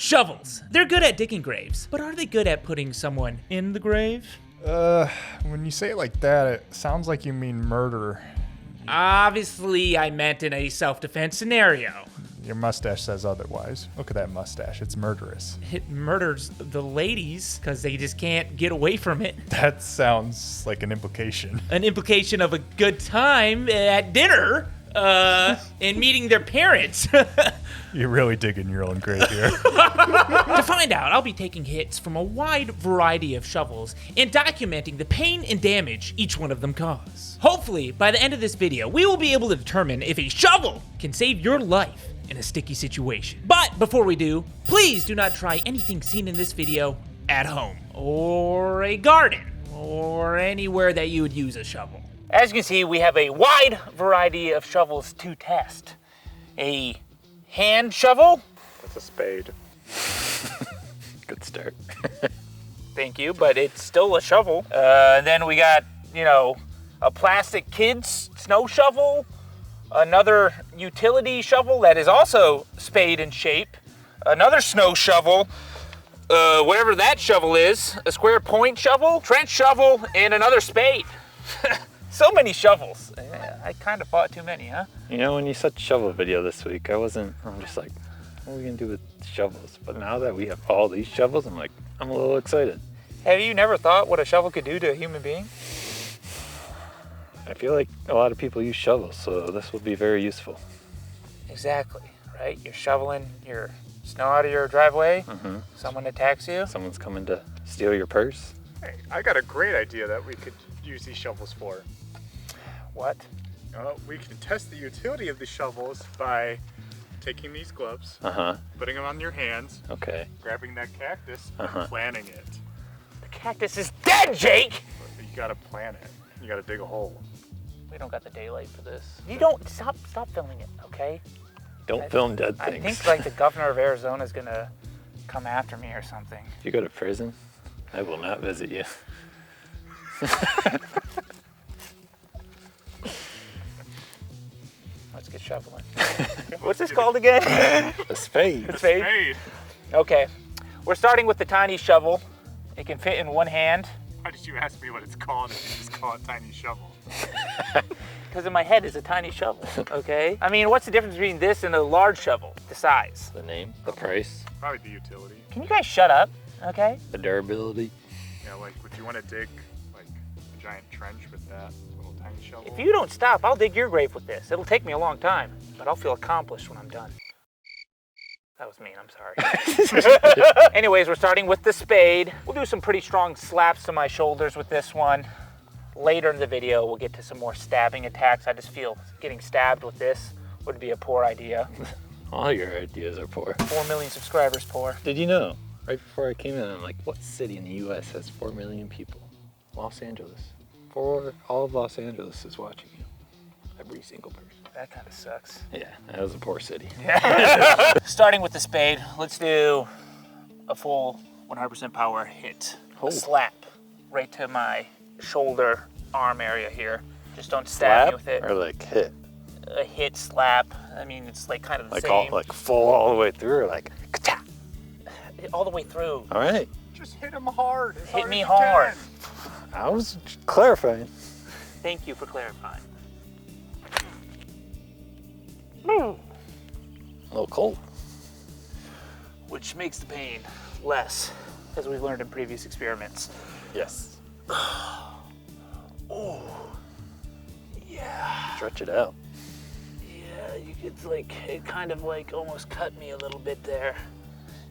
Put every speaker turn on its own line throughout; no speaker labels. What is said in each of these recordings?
Shovels. They're good at digging graves, but are they good at putting someone in the grave?
When you say it like that, it sounds like you mean murder.
Obviously, I meant in a self-defense scenario.
Your mustache says otherwise. Look at that mustache. It's murderous.
It murders the ladies because they just can't get away from it.
That sounds like an implication.
An implication of a good time at dinner and meeting their parents.
You're really digging your own grave here.
To find out, I'll be taking hits from a wide variety of shovels and documenting the pain and damage each one of them cause. Hopefully, by the end of this video, we will be able to determine if a shovel can save your life in a sticky situation. But before we do, please do not try anything seen in this video at home, or a garden, or anywhere that you would use a shovel. As you can see, we have a wide variety of shovels to test. A hand shovel.
That's a spade.
Good start.
Thank you, but it's still a shovel. Then we got, a plastic kid's snow shovel, another utility shovel that is also spade in shape, another snow shovel, whatever that shovel is, a square point shovel, trench shovel, and another spade. So many shovels. I kind of bought too many, huh?
When you said shovel video this week, I'm just like, what are we gonna do with shovels? But now that we have all these shovels, I'm a little excited.
Have you never thought what a shovel could do to a human being?
I feel like a lot of people use shovels, so this will be very useful.
Exactly, right? You're shoveling your snow out of your driveway.
Mm-hmm.
Someone attacks you.
Someone's coming to steal your purse.
Hey, I got a great idea that we could use these shovels for.
What?
We can test the utility of the shovels by taking these gloves, putting them on your hands,
Okay.
grabbing that cactus, and planting it.
The cactus is dead, Jake!
But you gotta plant it. You gotta dig a hole.
We don't got the daylight for this. You don't, stop filming it, okay?
Don't film dead
I
things.
think the governor of Arizona is gonna come after me or something.
If you go to prison, I will not visit you.
Let's get shoveling. What's this called again?
A spade.
A spade?
Spade.
Okay. We're starting with the tiny shovel. It can fit in one hand.
Why did you ask me what it's called if you just call it tiny shovel?
Because in my head is a tiny shovel, okay? I mean, what's the difference between this and a large shovel? The size.
The name, the price,
Probably the utility.
Can you guys shut up, okay?
the durability.
Yeah, would you want to dig a giant trench with that little tiny shovel?
If you don't stop, I'll dig your grave with this. It'll take me a long time, but I'll feel accomplished when I'm done. That was mean, I'm sorry. Anyways, we're starting with the spade. We'll do some pretty strong slaps to my shoulders with this one. Later in the video, we'll get to some more stabbing attacks. I just feel getting stabbed with this would be a poor idea.
All your ideas are poor.
4 million subscribers poor.
Did you know, right before I came in, I'm like, what city in the US has 4 million people? Los Angeles. All of Los Angeles is watching you. Every single person.
That kind of sucks.
Yeah, that was a poor city.
Starting with the spade, let's do a full 100% power hit.
Oh.
A slap right to my shoulder, arm area here. Just don't stab me with it.
Or like hit?
A hit, slap. I mean, it's kind of the
Like
same.
full all the way through, or like, ka-cha.
All the way through.
All right.
Just hit him hard.
Hit me hard.
I was clarifying.
Thank you for clarifying.
A little cold.
Which makes the pain less, as we've learned in previous experiments.
Yes.
Oh, yeah.
Stretch it out.
Yeah, you could it kind of almost cut me a little bit there.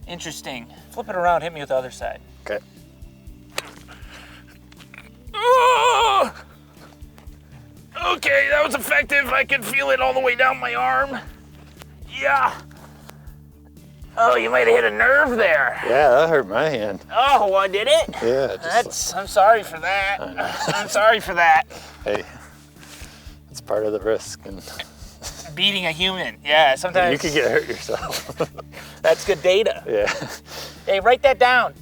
Interesting. Flip it around, hit me with the other side.
Okay.
Oh! Okay, that was effective. I can feel it all the way down my arm. Yeah. Oh, you might have hit a nerve there.
Yeah, that hurt my hand.
Oh, well, did it?
Yeah.
I'm sorry for that. I'm sorry for that.
Hey, it's part of the risk, and
Beating a human. Yeah, sometimes.
you could get hurt yourself.
That's good data.
Yeah.
Hey, write that down.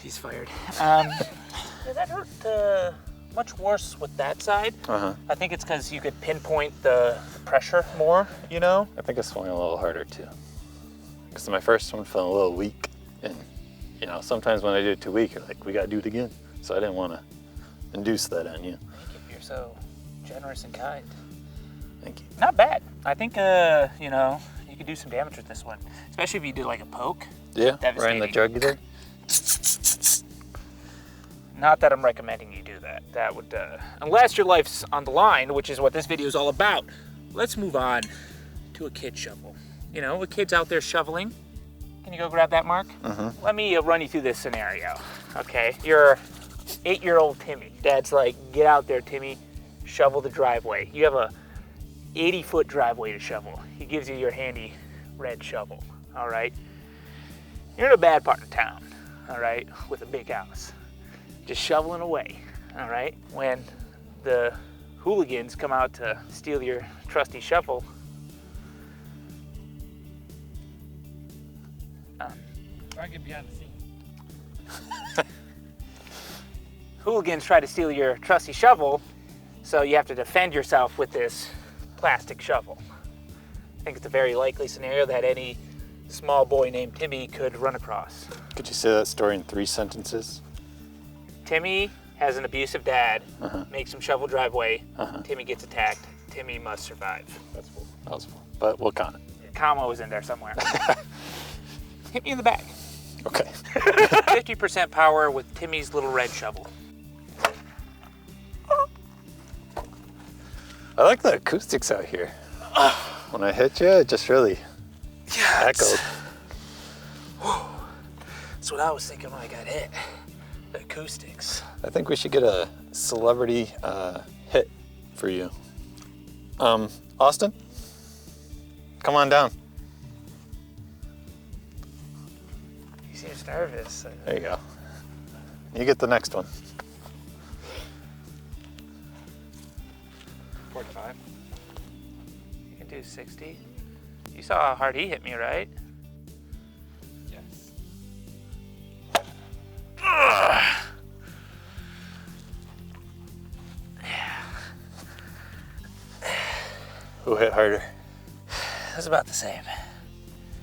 He's fired. Did that hurt much worse with that side.
Uh-huh.
I think it's because you could pinpoint the pressure more, you know?
I think I swung a little harder too. Because my first one felt a little weak. And, you know, sometimes when I do it too weak, you're like, we got to do it again. So I didn't want to induce that on you.
Thank you. You're so generous and kind.
Thank you.
Not bad. I think, you know, you could do some damage with this one. Especially if you do like a poke.
Yeah, right in the jugular.
Not that I'm recommending you do that. That would, unless your life's on the line, which is what this video is all about. Let's move on to a kid shovel. You know, a kid's out there shoveling. Can you go grab that, Mark? Let me run you through this scenario, okay? You're 8-year-old Timmy. Dad's like, get out there, Timmy, shovel the driveway. You have a 80-foot driveway to shovel. He gives you your handy red shovel, all right? You're in a bad part of town, all right, with a big house. Just shoveling away, all right? When the hooligans come out to steal your trusty shovel,
I get behind the scene.
hooligans try to steal your trusty shovel, so you have to defend yourself with this plastic shovel. I think it's a very likely scenario that any small boy named Timmy could run across.
Could you say that story in 3 sentences?
Timmy has an abusive dad, makes him shovel driveway, Timmy gets attacked, Timmy must survive.
That's full. That was full. But we'll count it.
Comma was in there somewhere. Hit me in the back.
Okay.
50% power with Timmy's little red shovel.
I like the acoustics out here. When I hit you, it just really echoed.
That's what I was thinking when I got hit. The acoustics.
I think we should get a celebrity hit for you. Austin, come on down.
He seems nervous.
There you go. You get the next one.
45.
You can do 60. You saw how hard he hit me, right?
Yes.
Who hit harder?
That's about the same.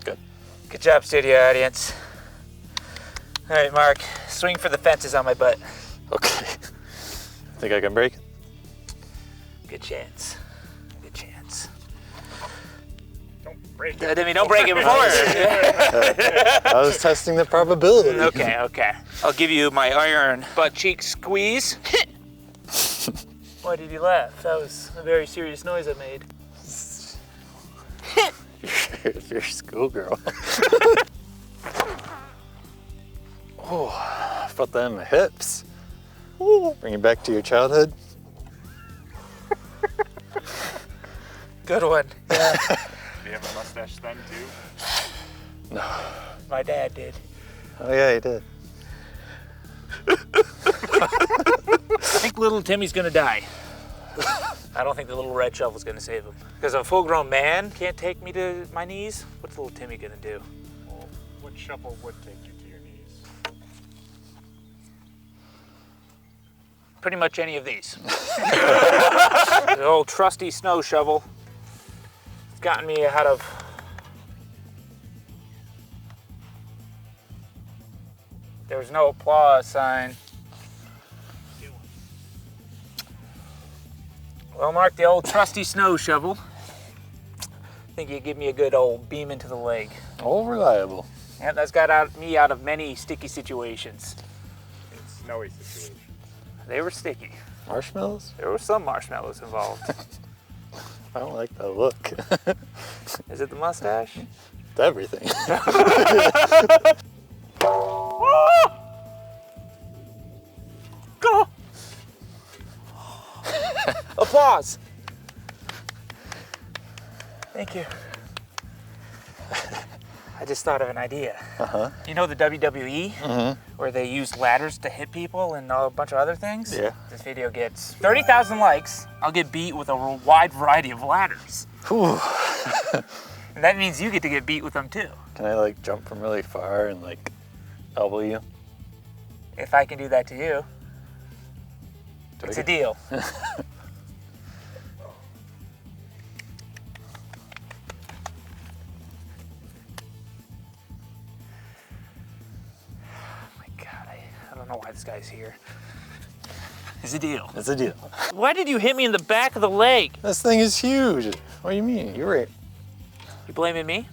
Good.
Good job, studio audience. All right, Mark, swing for the fences on my butt.
Okay. Think I can break it?
Good chance. Good chance.
Don't break
I
it.
mean, don't break it before.
I was testing the probability.
Okay. I'll give you my iron butt cheek squeeze. Why did you laugh? That was a very serious noise I made.
You're a schoolgirl. Oh, I felt that in my hips. Bring you back to your childhood.
Good one. Yeah.
Do you have a mustache then too?
No.
My dad did.
Oh yeah, he did.
I think little Timmy's gonna die. I don't think the little red shovel's gonna save him. Because a full-grown man can't take me to my knees. What's little Timmy gonna do?
Well, what shovel would take you to your knees?
Pretty much any of these. The old trusty snow shovel. It's gotten me out of. There was no applause sign. Well, Mark, the old trusty snow shovel. I think you give me a good old beam into the leg.
All reliable.
Yeah, that's got me out of many sticky situations.
In snowy situations.
They were sticky.
Marshmallows?
There were some marshmallows involved.
I don't like that look.
Is it the mustache?
It's everything.
Go! Applause. Thank you. I just thought of an idea. You know the WWE? Where they use ladders to hit people and a bunch of other things?
Yeah.
This video gets 30,000 likes. I'll get beat with a wide variety of ladders.
Whew.
And that means you get to get beat with them too.
Can I like jump from really far and like elbow you?
If I can do that to you. It's a deal. I don't know why this guy's here. It's a deal.
It's a deal.
Why did you hit me in the back of the leg?
This thing is huge. What do you mean? You're right.
You blaming me?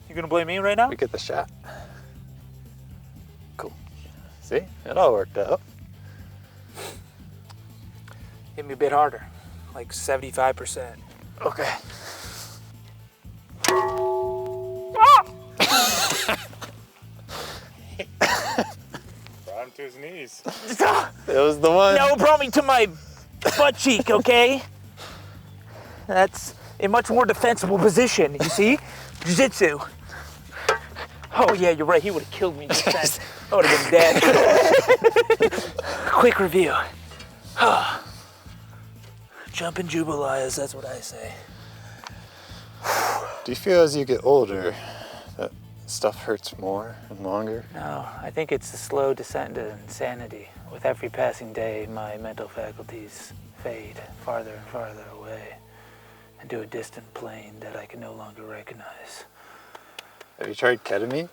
You gonna blame me right now?
We get the shot. Cool. See? It all worked out.
Hit me a bit harder, like 75%.
Okay.
Brought him to his knees.
It was the one.
No, brought me to my butt cheek, okay? That's a much more defensible position, you see? Jiu-jitsu. Oh yeah, you're right, he would have killed me just then. I would have been dead. Quick review. Jumping jambalayas, that's what I say.
Do you feel as you get older that stuff hurts more and longer?
No, I think it's a slow descent to insanity. With every passing day, my mental faculties fade farther and farther away into a distant plane that I can no longer recognize.
Have you tried ketamine?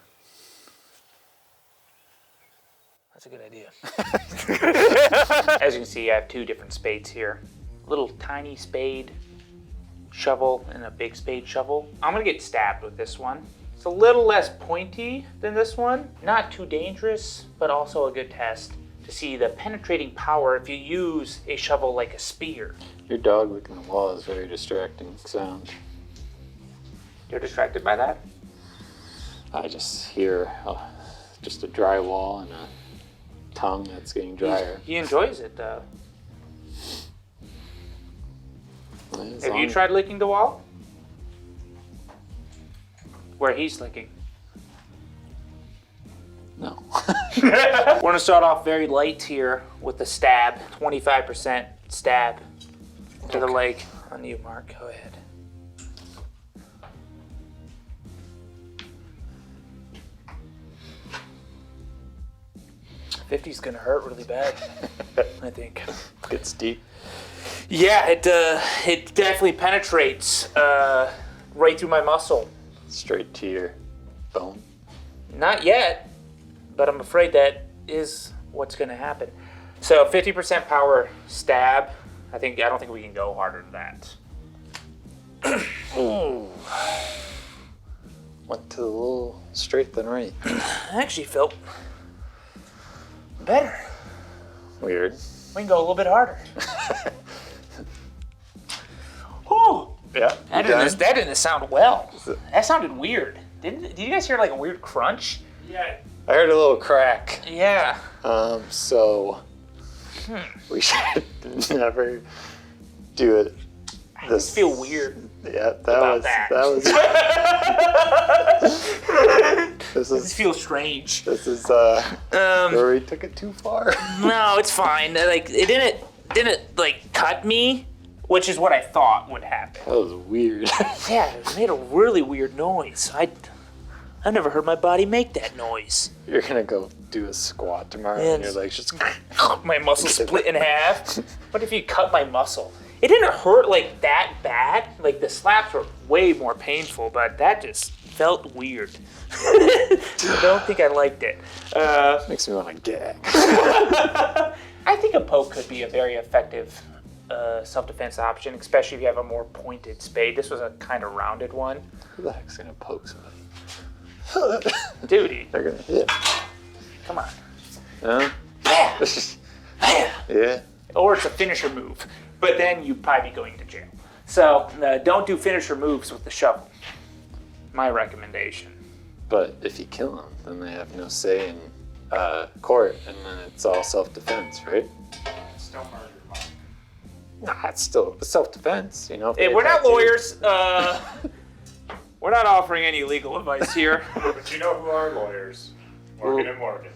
That's a good idea. As you can see, I have two different spades here. A little tiny spade shovel and a big spade shovel. I'm gonna get stabbed with this one. It's a little less pointy than this one. Not too dangerous, but also a good test to see the penetrating power if you use a shovel like a spear.
Your dog licking the wall is very distracting sound.
You're distracted by that?
I just hear just a dry wall and a tongue that's getting drier.
He enjoys it though. Have you
long-
tried licking the wall? Where he's licking.
No.
We're gonna start off very light here with the stab, 25% stab to the leg. On you, Mark, go ahead. $50's gonna hurt really bad, I think.
Gets deep.
Yeah, it definitely penetrates right through my muscle.
Straight to your bone.
Not yet, but I'm afraid that is what's going to happen. So 50% power stab. I don't think we can go harder than that.
Ooh. Went to the little straight then right.
I actually felt better.
Weird.
We can go a little bit harder. Whew.
Yeah.
That didn't sound well. That sounded weird. Did you guys hear like a weird crunch?
Yeah.
I heard a little crack.
Yeah.
So we should never do it.
I just feel weird.
Yeah,
about
that
that.
was. This
I just
is
feel strange.
where we took it too far.
No, it's fine. Like it didn't like cut me, which is what I thought would happen.
That was weird.
Yeah, it made a really weird noise. I've never heard my body make that noise.
You're gonna go do a squat tomorrow
Yeah,
and your legs just.
My muscle split in half. What if you cut my muscle? It didn't hurt like that bad. Like the slaps were way more painful, but that just felt weird. I don't think I liked it.
Makes me want to gag.
I think a poke could be a very effective self-defense option, especially if you have a more pointed spade. This was a kind of rounded one.
Who the heck's gonna poke somebody?
Duty,
They're gonna hit.
come on.
Huh?
Yeah. Yeah.
Yeah.
Or it's a finisher move, but then you'd probably be going to jail. So don't do finisher moves with the shovel. My recommendation.
But if you kill them, then they have no say in court, and then it's all self-defense, right?
Still murder, Mark.
Nah, it's still self-defense, you know. if
Hey,
they
we're not
attack you.
lawyers. We're not offering any legal advice here.
But you know who are lawyers? Morgan and Morgan.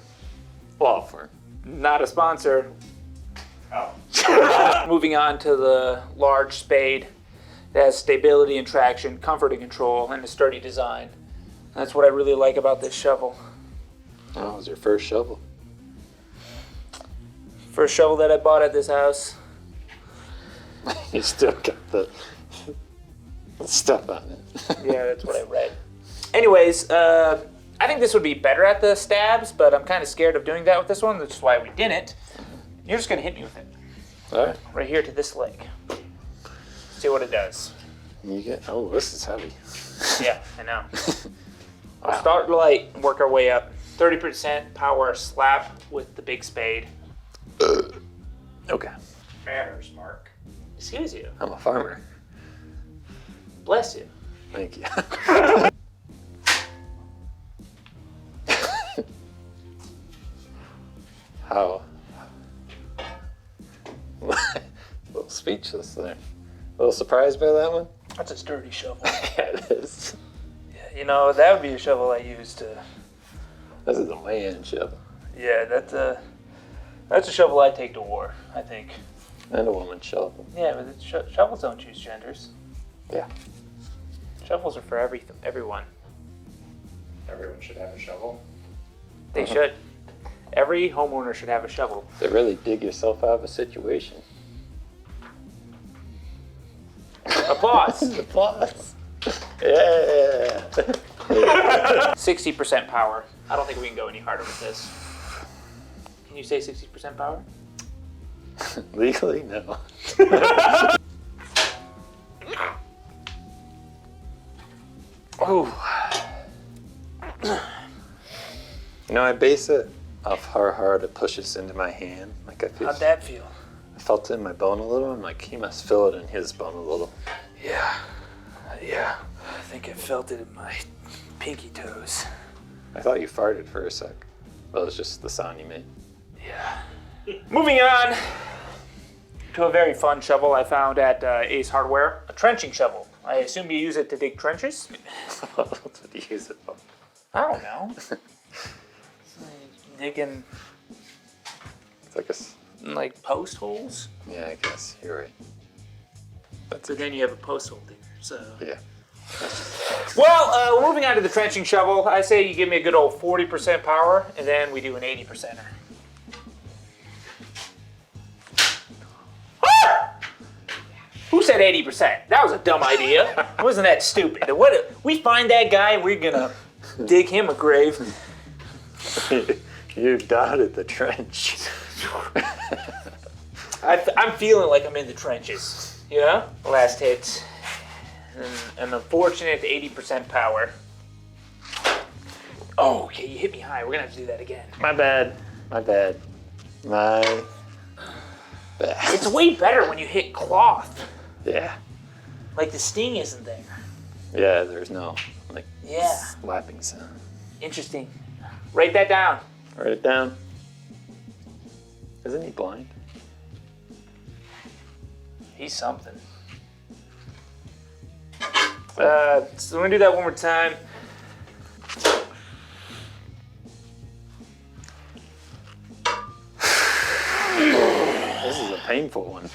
Law firm.
Not a sponsor.
Oh.
Moving on to the large spade that has stability and traction, comfort and control, and a sturdy design. That's what I really like about this shovel.
That was your first shovel.
First shovel that I bought at this house.
You still got the stuff on it.
Yeah, that's what I read. Anyways, I think this would be better at the stabs, but I'm kind of scared of doing that with this one, which is why we didn't. You're just gonna hit me with it.
All right.
Right here to this leg. See what it does.
You get. Oh, this is heavy.
Yeah, I know. I'll start light and work our way up. 30% power slap with the big spade.
Okay.
Manners, Mark. Excuse you.
I'm a farmer.
Bless you.
Thank you. How? A little speechless there. A little surprised by that one?
That's a sturdy shovel.
Yeah, it is.
Yeah, you know, that would be a shovel I use to...
This is a man shovel.
Yeah, that's a shovel I take to war, I think.
And a woman shovel.
Yeah, but shovels don't choose genders.
Yeah.
Shovels are for everyone.
Everyone should have a shovel.
They should. Every homeowner should have a shovel.
To really dig yourself out of a situation.
Applause!
Applause. Yeah.
60% power. I don't think we can go any harder with this. Can you say 60% power?
Legally, no. Oh. You know, I base it off how hard it pushes into my hand. Like I feel.
How'd that feel?
I felt it in my bone a little. I'm like, he must feel it in his bone a little.
Yeah. I think I felt it in my pinky toes.
I thought you farted for a sec. Well, it was just the sound you made.
Yeah. Moving on to a very fun shovel I found at Ace Hardware. A trenching shovel. I assume you use it to dig trenches?
What do you use it for?
I don't know. Digging
It's like
like post holes?
yeah, I guess you're right.
So then you have a post hole digger, so.
Yeah.
Well, moving on to the trenching shovel, I say you give me a good old 40% power, and then we do an 80%er. Who said 80%? That was a dumb idea. Wasn't that stupid? What if we find that guy, we're gonna dig him a grave.
You dotted the trench.
I'm feeling like I'm in the trenches, you know? Last hit. An unfortunate 80% power. Oh, okay, you hit me high. We're gonna have to do that again.
My bad. My bad. My bad.
It's way better when you hit cloth.
Yeah.
Like the sting isn't there.
Yeah, there's no like
Yeah.
slapping sound.
Interesting. Write that down.
Write it down. Isn't he blind?
He's something. So we're gonna do that one more time.
This is a painful one.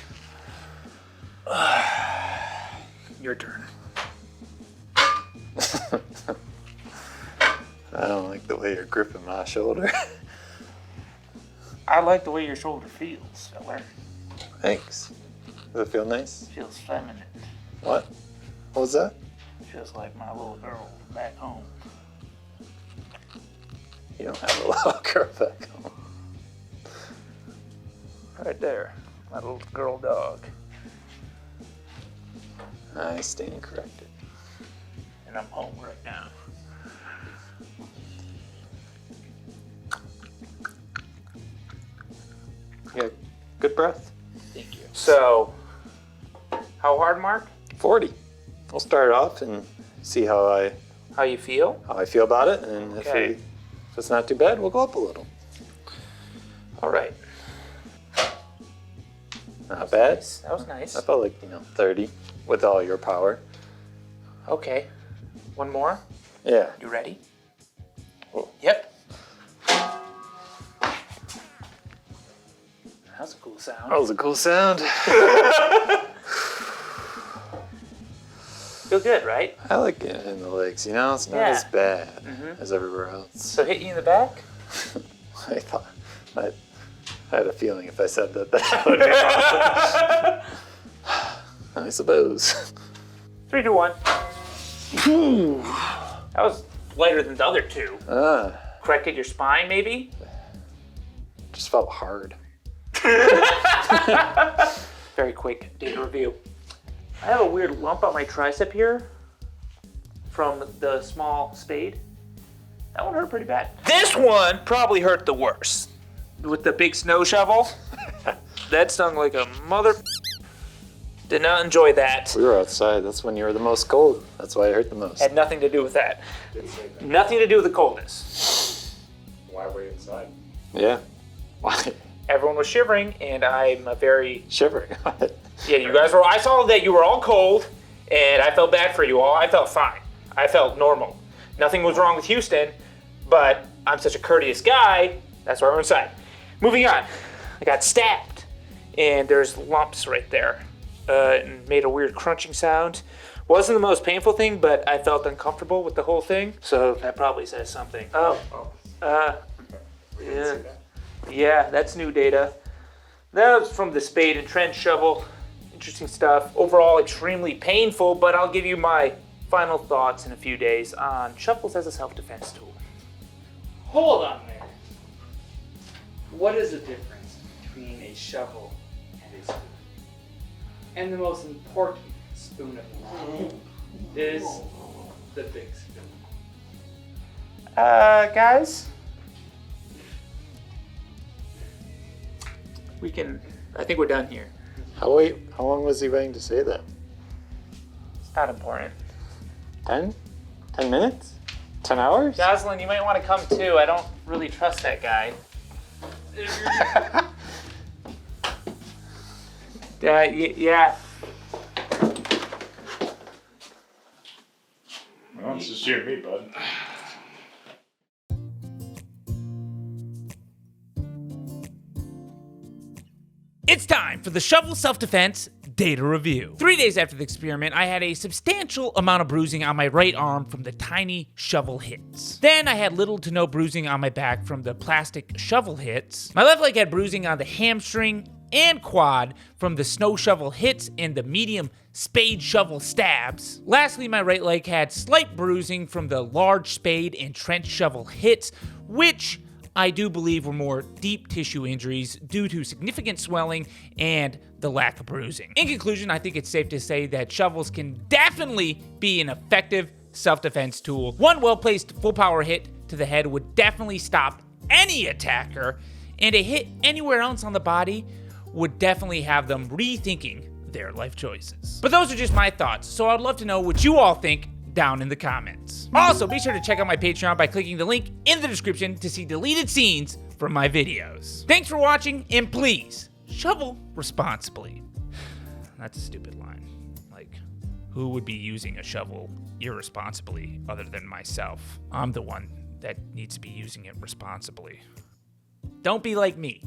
Your turn.
I don't like the way you're gripping my shoulder.
I like the way your shoulder feels, fella.
Thanks. Does it feel nice?
Feels feminine.
What? What was that?
Feels like my little girl back home.
You don't have a little girl back home.
Right there. My little girl dog.
I stand corrected.
And I'm home right now.
You got good breath?
Thank you. So, how hard, Mark?
40. We'll start off and see how
How you feel?
I feel about it, and
Okay.
if it's not too bad, we'll go up a little.
All right.
Not bad.
That was nice.
I felt like 30 with all your power.
Okay. One more.
Yeah.
You ready?
Oh.
Yep. That's a cool sound.
That was a cool sound.
Feel good, right?
I like it in the legs. It's not
Yeah.
as bad as everywhere else.
So hit you in the back?
I thought I I had a feeling if I said that, that would be wrong. I suppose.
3, 2, 1. That was lighter than the other two. Corrected your spine, maybe?
Just felt hard.
Very quick data review. I have a weird lump on my tricep here from the small spade. That one hurt pretty bad. This one probably hurt the worst. With the big snow shovel. That stung like a mother. Did not enjoy that.
We were outside. That's when you were the most cold. That's why it hurt the most.
Had nothing to do with that. Nothing to do with the coldness.
Why were you inside?
Yeah. Why?
Everyone was shivering, and I'm a very...
Shivering.
Yeah, you guys were... I saw that you were all cold, and I felt bad for you all. I felt fine. I felt normal. Nothing was wrong with Houston, but I'm such a courteous guy, that's why we're inside. Moving on. I got stabbed, and there's lumps right there. And made a weird crunching sound. Wasn't the most painful thing, but I felt uncomfortable with the whole thing, so that probably says something. Yeah. Yeah, that's new data. That was from the Spade and trench shovel. Interesting stuff. Overall, extremely painful, but I'll give you my final thoughts in a few days on shovels as a self-defense tool.
Hold on there. What is the difference between a shovel and a spoon? And the most important spoon of all is the big spoon.
Guys? I think we're done here.
How long was he waiting to say that?
It's not important.
10? 10 minutes? 10 hours?
Jocelyn, you might want to come too. I don't really trust that guy. Yeah.
Well, it's just you and me, bud.
It's time for the shovel self-defense data review. 3 days after the experiment, I had a substantial amount of bruising on my right arm from the tiny shovel hits. Then I had little to no bruising on my back from the plastic shovel hits. My left leg had bruising on the hamstring and quad from the snow shovel hits and the medium spade shovel stabs. Lastly, my right leg had slight bruising from the large spade and trench shovel hits, which I do believe were more deep tissue injuries due to significant swelling and the lack of bruising. In conclusion, I think it's safe to say that shovels can definitely be an effective self-defense tool. One well-placed full power hit to the head would definitely stop any attacker, and a hit anywhere else on the body would definitely have them rethinking their life choices. But those are just my thoughts, so I'd love to know what you all think down in the comments. Also, be sure to check out my Patreon by clicking the link in the description to see deleted scenes from my videos. Thanks for watching, and please, shovel responsibly. That's a stupid line. Like, who would be using a shovel irresponsibly other than myself? I'm the one that needs to be using it responsibly. Don't be like me.